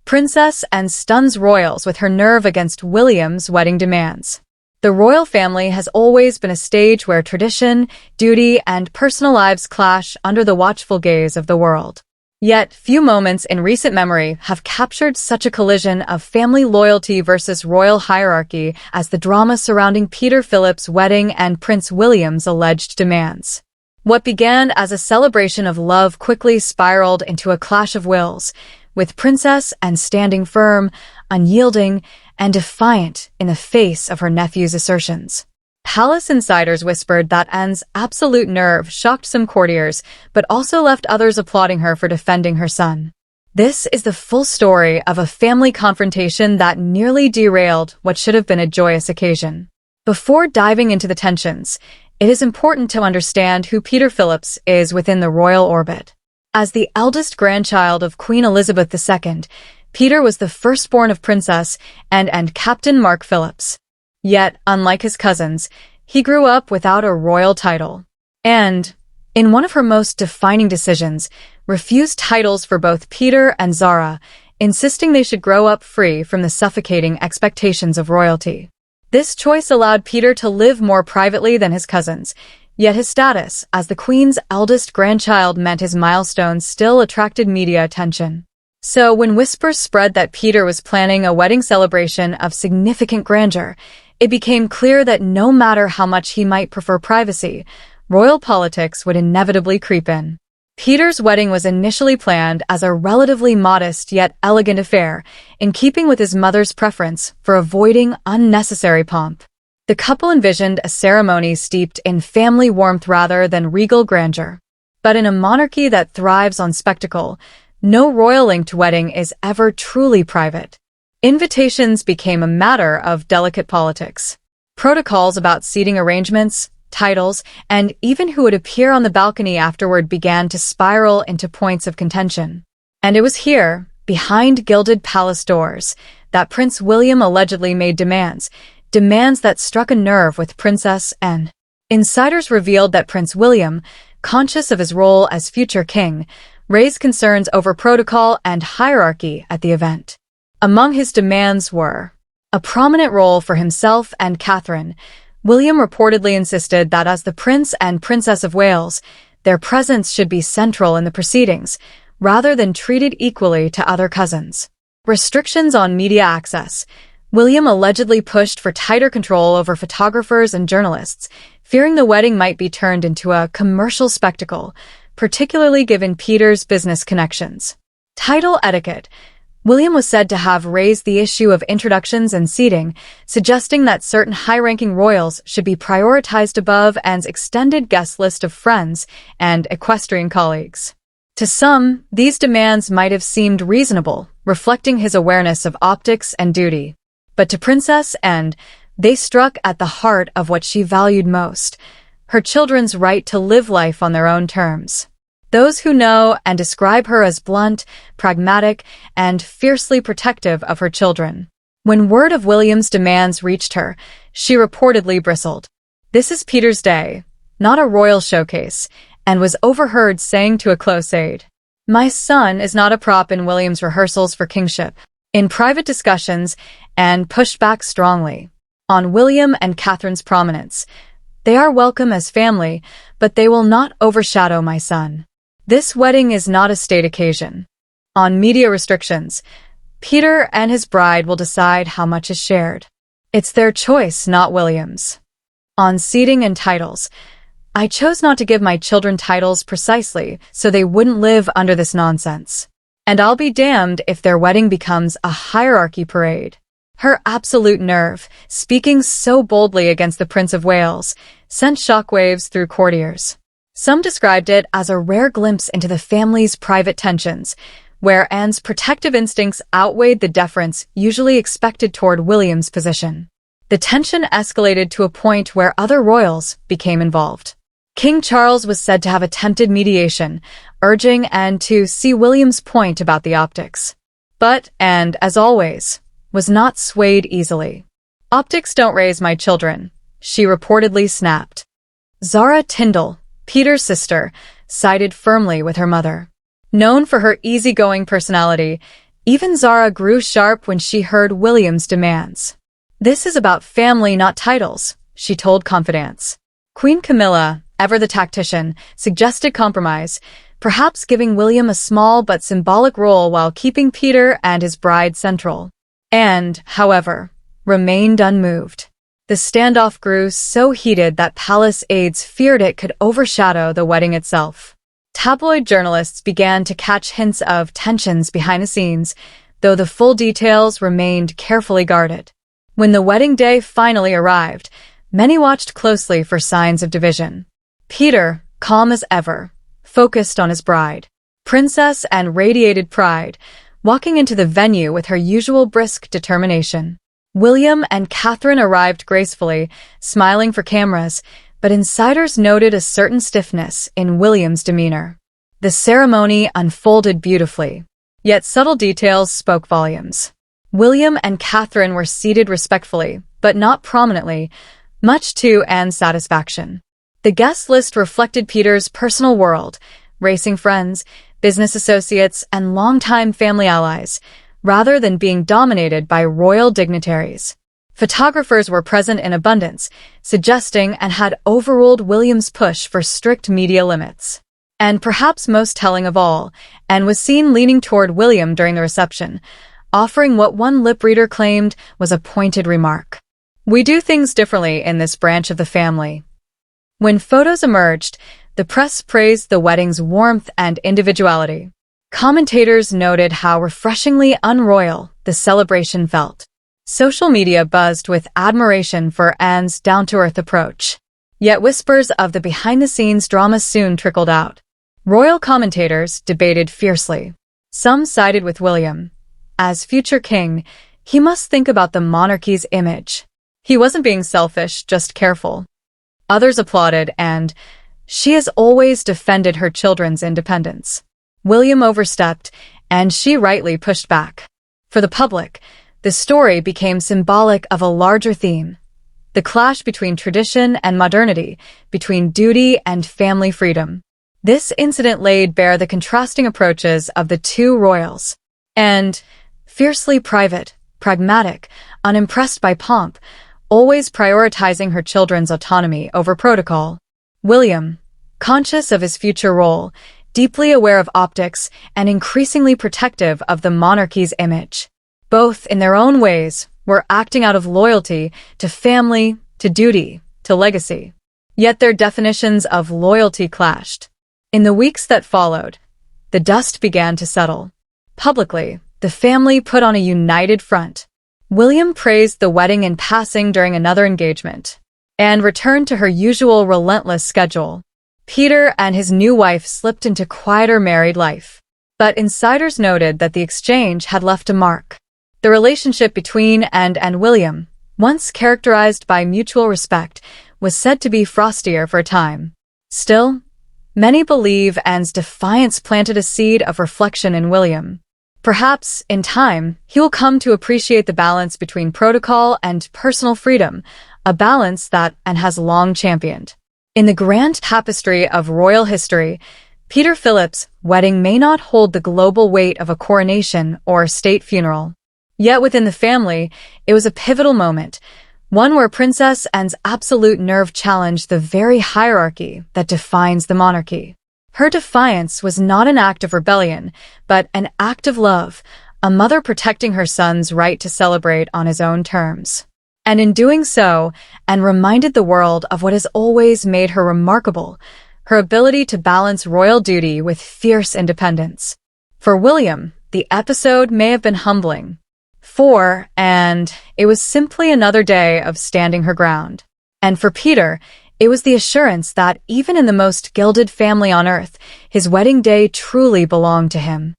princess and stuns royals with her nerve against William's wedding demands. The royal family has always been a stage where tradition, duty, and personal lives clash under the watchful gaze of the world. Yet, few moments in recent memory have captured such a collision of family loyalty versus royal hierarchy as the drama surrounding Peter Philip's wedding and Prince William's alleged demands. What began as a celebration of love quickly spiraled into a clash of wills, with Princess Anne standing firm, unyielding, and defiant in the face of her nephew's assertions. Palace insiders whispered that Anne's absolute nerve shocked some courtiers, but also left others applauding her for defending her son. This is the full story of a family confrontation that nearly derailed what should have been a joyous occasion. Before diving into the tensions, it is important to understand who Peter Phillips is within the royal orbit. As the eldest grandchild of Queen Elizabeth II, Peter was the firstborn of Princess Anne and Captain Mark Phillips. Yet, unlike his cousins, he grew up without a royal title. And, in one of her most defining decisions, refused titles for both Peter and Zara, insisting they should grow up free from the suffocating expectations of royalty. This choice allowed Peter to live more privately than his cousins, yet his status as the Queen's eldest grandchild meant his milestones still attracted media attention. So when whispers spread that Peter was planning a wedding celebration of significant grandeur, it became clear that no matter how much he might prefer privacy, royal politics would inevitably creep in. Peter's wedding was initially planned as a relatively modest yet elegant affair, in keeping with his mother's preference for avoiding unnecessary pomp. The couple envisioned a ceremony steeped in family warmth rather than regal grandeur. But in a monarchy that thrives on spectacle, no royal-linked wedding is ever truly private. Invitations became a matter of delicate politics. Protocols about seating arrangements, titles, and even who would appear on the balcony afterward began to spiral into points of contention. And it was here, behind gilded palace doors, that Prince William allegedly made demands that struck a nerve with Princess Anne. Insiders revealed that Prince William, conscious of his role as future king, raised concerns over protocol and hierarchy at the event. Among his demands were a prominent role for himself and Catherine. William reportedly insisted that as the Prince and Princess of Wales, their presence should be central in the proceedings, rather than treated equally to other cousins. Restrictions on media access. William allegedly pushed for tighter control over photographers and journalists, fearing the wedding might be turned into a commercial spectacle, particularly given Peter's business connections. Title etiquette. William was said to have raised the issue of introductions and seating, suggesting that certain high-ranking royals should be prioritized above Anne's extended guest list of friends and equestrian colleagues. To some, these demands might have seemed reasonable, reflecting his awareness of optics and duty. But to Princess Anne, they struck at the heart of what she valued most: her children's right to live life on their own terms. Those who know and describe her as blunt, pragmatic, and fiercely protective of her children. When word of William's demands reached her, she reportedly bristled. "This is Peter's day, not a royal showcase," and was overheard saying to a close aide, "My son is not a prop in William's rehearsals for kingship." In private discussions, Anne pushed back strongly on William and Catherine's prominence. "They are welcome as family, but they will not overshadow my son. This wedding is not a state occasion." On media restrictions, Peter and his bride will decide how much is shared. It's their choice, not William's. On seating and titles, "I chose not to give my children titles precisely so they wouldn't live under this nonsense. And I'll be damned if their wedding becomes a hierarchy parade." Her absolute nerve, speaking so boldly against the Prince of Wales, sent shockwaves through courtiers. Some described it as a rare glimpse into the family's private tensions, where Anne's protective instincts outweighed the deference usually expected toward William's position. The tension escalated to a point where other royals became involved. King Charles was said to have attempted mediation, urging Anne to see William's point about the optics. But Anne, as always, was not swayed easily. "Optics don't raise my children," she reportedly snapped. Zara Tyndall, Peter's sister, sided firmly with her mother. Known for her easygoing personality, Even Zara grew sharp when she heard William's demands. "This is about family, not titles," she told confidants. Queen Camilla, ever the tactician, suggested compromise, perhaps giving William a small but symbolic role while keeping Peter and his bride central. And, however, remained unmoved. The standoff grew so heated that palace aides feared it could overshadow the wedding itself. Tabloid journalists began to catch hints of tensions behind the scenes, though the full details remained carefully guarded. When the wedding day finally arrived, many watched closely for signs of division. Peter, calm as ever, focused on his bride. Princess and radiated pride, walking into the venue with her usual brisk determination. William and Catherine arrived gracefully, smiling for cameras, but insiders noted a certain stiffness in William's demeanor. The ceremony unfolded beautifully, yet subtle details spoke volumes. William and Catherine were seated respectfully, but not prominently, much to Anne's satisfaction. The guest list reflected Peter's personal world, racing friends, business associates, and longtime family allies, rather than being dominated by royal dignitaries. Photographers were present in abundance, suggesting and had overruled William's push for strict media limits. And perhaps most telling of all, Anne was seen leaning toward William during the reception, offering what one lip reader claimed was a pointed remark. "We do things differently in this branch of the family." When photos emerged, the press praised the wedding's warmth and individuality. Commentators noted how refreshingly unroyal the celebration felt. Social media buzzed with admiration for Anne's down-to-earth approach. Yet whispers of the behind-the-scenes drama soon trickled out. Royal commentators debated fiercely. Some sided with William. As future king, he must think about the monarchy's image. He wasn't being selfish, just careful. Others applauded and, "She has always defended her children's independence." William overstepped, and she rightly pushed back. For the public, the story became symbolic of a larger theme: the clash between tradition and modernity, between duty and family freedom. This incident laid bare the contrasting approaches of the two royals. And, fiercely private, pragmatic, unimpressed by pomp, always prioritizing her children's autonomy over protocol. William, conscious of his future role, deeply aware of optics, and increasingly protective of the monarchy's image. Both, in their own ways, were acting out of loyalty to family, to duty, to legacy. Yet their definitions of loyalty clashed. In the weeks that followed, the dust began to settle. Publicly, the family put on a united front. William praised the wedding in passing during another engagement, and returned to her usual relentless schedule. Peter and his new wife slipped into quieter married life. But insiders noted that the exchange had left a mark. The relationship between Anne and William, once characterized by mutual respect, was said to be frostier for a time. Still, many believe Anne's defiance planted a seed of reflection in William. Perhaps, in time, he will come to appreciate the balance between protocol and personal freedom, a balance that Anne has long championed. In the grand tapestry of royal history, Peter Philip's wedding may not hold the global weight of a coronation or state funeral. Yet within the family, it was a pivotal moment, one where Princess Anne's absolute nerve challenged the very hierarchy that defines the monarchy. Her defiance was not an act of rebellion, but an act of love, a mother protecting her son's right to celebrate on his own terms. And in doing so, Anne reminded the world of what has always made her remarkable, her ability to balance royal duty with fierce independence. For William, the episode may have been humbling. And it was simply another day of standing her ground. And for Peter, it was the assurance that even in the most gilded family on earth, his wedding day truly belonged to him.